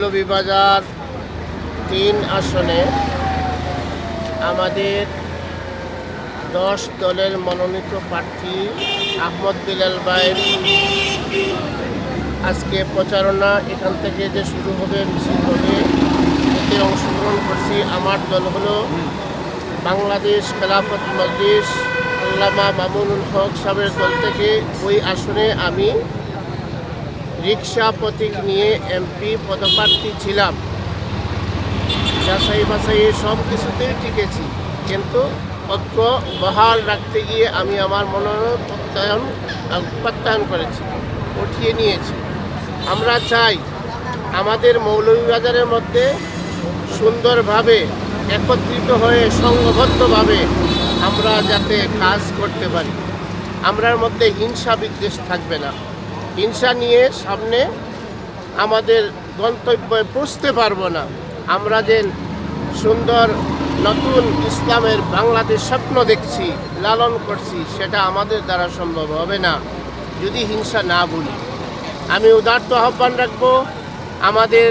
মৌলভীবাজার ৩ আসনে আমাদের ১০ দলের মনোনীত প্রার্থী আহমদ বিলাল ভাইয়ের আজকে প্রচারণা এখান থেকে যে শুরু হবে, মিছিল হবে, এতে অংশগ্রহণ করছি। আমার দল হলো বাংলাদেশ খেলাফত মজলিস আল্লামা মামুনুল হক সাহেবের দল থেকে। ওই আসনে আমি রিক্সা প্রতীক নিয়ে এমপি পদপ্রার্থী ছিলাম। যাচাই বাছাই সব কিছুতেই টিকেছি, কিন্তু ঐক্য বহাল রাখতে গিয়ে আমি আমার মনোনয়ন প্রত্যায়ন করেছি, উঠিয়ে নিয়েছি। আমরা চাই আমাদের মৌলভীবাজারের মধ্যে সুন্দরভাবে একত্রিত হয়ে সংঘবদ্ধভাবে আমরা যাতে কাজ করতে পারি। আমরার মধ্যে হিংসা বিদ্বেষ থাকবে না। হিংসা নিয়ে সামনে আমাদের গন্তব্যে পৌঁছতে পারবো না। আমরা যে সুন্দর নতুন ইসলামের বাংলাদেশ স্বপ্ন দেখছি, লালন করছি, সেটা আমাদের দ্বারা সম্ভব হবে না যদি হিংসা না ভুলি। আমি উদারত আহ্বান রাখবো আমাদের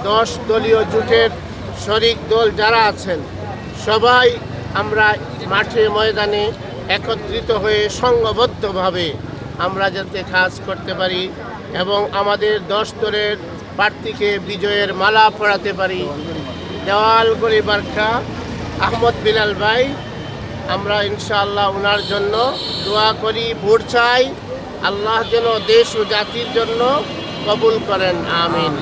10 দলীয় জোটের শরিক দল যারা আছেন, সবাই আমরা মাঠে ময়দানে একত্রিত হয়ে সংঘবদ্ধভাবে আমরা যাতে কাজ করতে পারি এবং আমাদের 10 দলের প্রার্থীকে বিজয়ের মালা পরাতে পারি। দেওয়াল গড়ি বার্কা আহমদ বিলাল ভাই, আমরা ইনশাআল্লাহ ওনার জন্য দোয়া করি, ভোট চাই। আল্লাহ যেন দেশ ও জাতির জন্য কবুল করেন, আমিন।